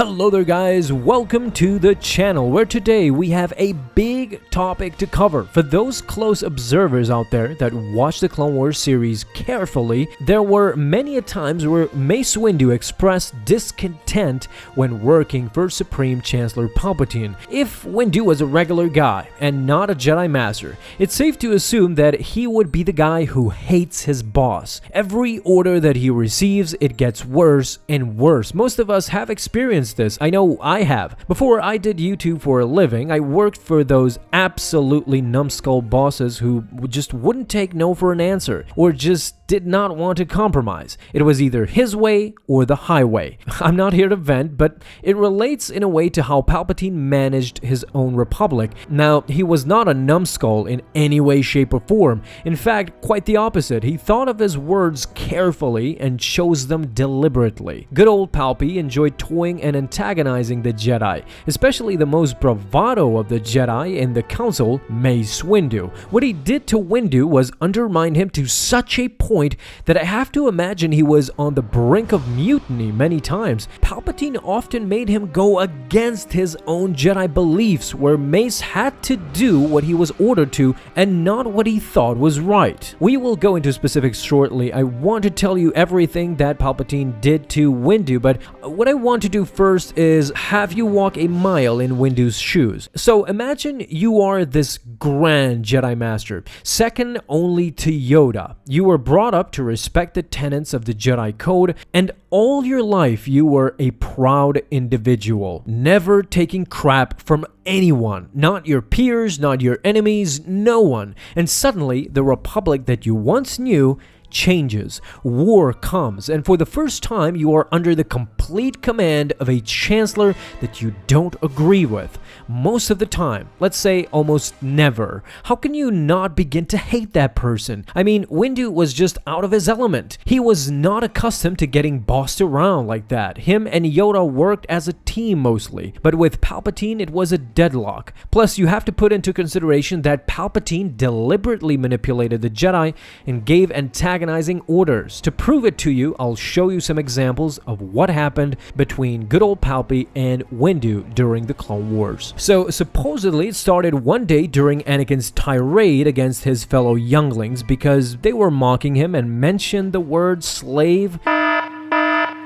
Hello there guys, welcome to the channel where today we have a big topic to cover. For those close observers out there that watch the Clone Wars series carefully, there were many a times where Mace Windu expressed discontent when working for Supreme Chancellor Palpatine. If Windu was a regular guy and not a Jedi Master, it's safe to assume that he would be the guy who hates his boss. Every order that he receives, it gets worse and worse. Most of us have experienced this. I know I have. Before I did YouTube for a living, I worked for those absolutely numbskull bosses who just wouldn't take no for an answer, or just did not want to compromise. It was either his way or the highway. I'm not here to vent, but it relates in a way to how Palpatine managed his own republic. Now, he was not a numbskull in any way, shape, or form. In fact, quite the opposite. He thought of his words carefully and chose them deliberately. Good old Palpy enjoyed toying and antagonizing the Jedi, especially the most bravado of the Jedi in the Council, Mace Windu. What he did to Windu was undermine him to such a point that I have to imagine he was on the brink of mutiny many times. Palpatine often made him go against his own Jedi beliefs, where Mace had to do what he was ordered to and not what he thought was right. We will go into specifics shortly. I want to tell you everything that Palpatine did to Windu, but what I want to do first is have you walk a mile in Windu's shoes. So imagine you are this grand Jedi Master, second only to Yoda. You were brought up to respect the tenets of the Jedi Code, and all your life you were a proud individual, never taking crap from anyone, not your peers, not your enemies, no one. And suddenly, the Republic that you once knew changes. War comes, and for the first time you are under the complete command of a chancellor that you don't agree with. Most of the time, let's say almost never. How can you not begin to hate that person? I mean, Windu was just out of his element. He was not accustomed to getting bossed around like that. Him and Yoda worked as a team mostly, but with Palpatine it was a deadlock. Plus, you have to put into consideration that Palpatine deliberately manipulated the Jedi and gave antagonizing orders. To prove it to you, I'll show you some examples of what happened between good old Palpy and Windu during the Clone Wars. So supposedly it started one day during Anakin's tirade against his fellow younglings because they were mocking him and mentioned the word slave.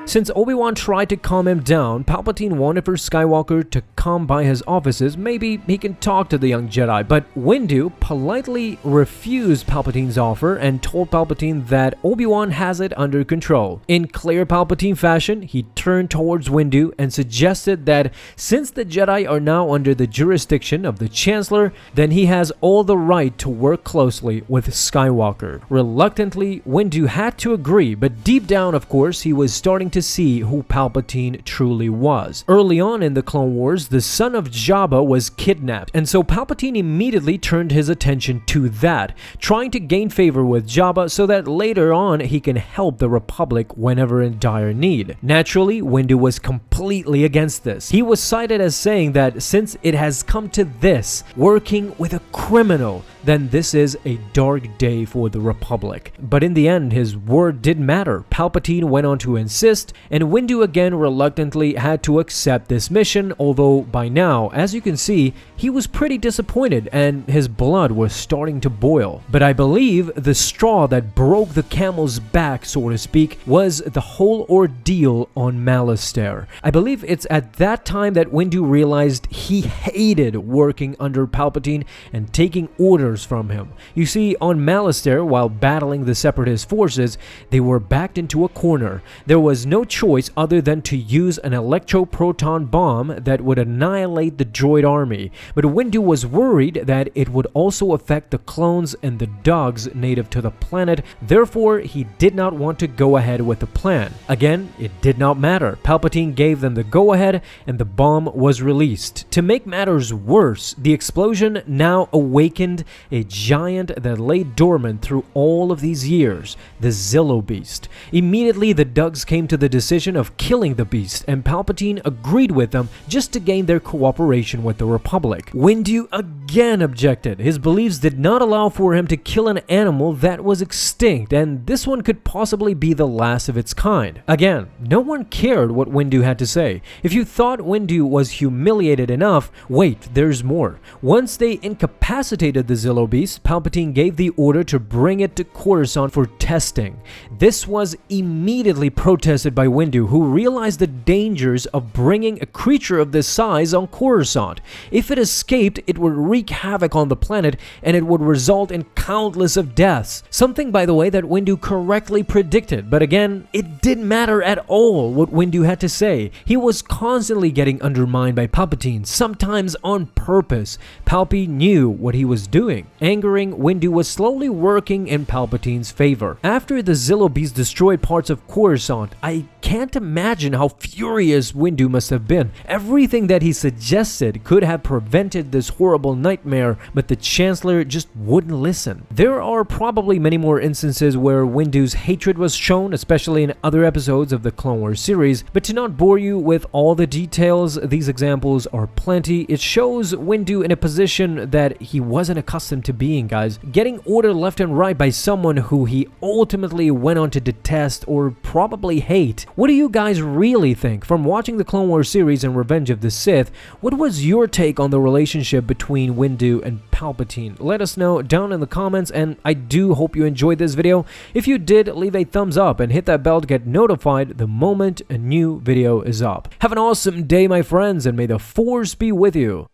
Since Obi-Wan tried to calm him down, Palpatine wanted for Skywalker to come by his offices. Maybe he can talk to the young Jedi, but Windu politely refused Palpatine's offer and told Palpatine that Obi-Wan has it under control. In clear Palpatine fashion, he turned towards Windu and suggested that since the Jedi are now under the jurisdiction of the Chancellor, then he has all the right to work closely with Skywalker. Reluctantly, Windu had to agree, but deep down, of course, he was starting to see who Palpatine truly was. Early on in the Clone Wars, the son of Jabba was kidnapped, and so Palpatine immediately turned his attention to that, trying to gain favor with Jabba so that later on he can help the Republic whenever in dire need. Naturally, Windu was completely against this. He was cited as saying that since it has come to this, working with a criminal, then this is a dark day for the Republic. But in the end, his word did matter. Palpatine went on to insist, and Windu again reluctantly had to accept this mission, although by now, as you can see, he was pretty disappointed and his blood was starting to boil. But I believe the straw that broke the camel's back, so to speak, was the whole ordeal on Malastare. I believe it's at that time that Windu realized he hated working under Palpatine and taking orders from him. You see, on Malastare, while battling the Separatist forces, they were backed into a corner. There was no choice other than to use an electroproton bomb that would annihilate the droid army, but Windu was worried that it would also affect the clones and the dogs native to the planet. Therefore, he did not want to go ahead with the plan. Again, it did not matter. Palpatine gave them the go-ahead and the bomb was released. To make matters worse, the explosion now awakened a giant that lay dormant through all of these years, the Zillo Beast. Immediately, the Dugs came to the decision of killing the beast, and Palpatine agreed with them just to gain their cooperation with the Republic. Windu again objected. His beliefs did not allow for him to kill an animal that was extinct, and this one could possibly be the last of its kind. Again, no one cared what Windu had to say. If you thought Windu was humiliated enough, wait, there's more. Once they incapacitated the Zillo Beast, Palpatine gave the order to bring it to Coruscant for testing. This was immediately protested by Windu, who realized the dangers of bringing a creature of this size on Coruscant. If it escaped, it would wreak havoc on the planet, and it would result in countless of deaths. Something, by the way, that Windu correctly predicted, but again, it didn't matter at all what Windu had to say. He was constantly getting undermined by Palpatine, sometimes on purpose. Palpy knew what he was doing. Angering Windu was slowly working in Palpatine's favor. After the Zillo Beast destroyed parts of Coruscant, I can't imagine how furious Windu must have been. Everything that he suggested could have prevented this horrible nightmare, but the Chancellor just wouldn't listen. There are probably many more instances where Windu's hatred was shown, especially in other episodes of the Clone Wars series, but to not bore you with all the details, these examples are plenty. It shows Windu in a position that he wasn't accustomed to being, guys, getting ordered left and right by someone who he ultimately went on to detest or probably hate. What do you guys really think? From watching the Clone Wars series and Revenge of the Sith, what was your take on the relationship between Windu and Palpatine? Let us know down in the comments, and I do hope you enjoyed this video. If you did, leave a thumbs up and hit that bell to get notified the moment a new video is up. Have an awesome day, my friends, and may the Force be with you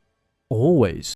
always.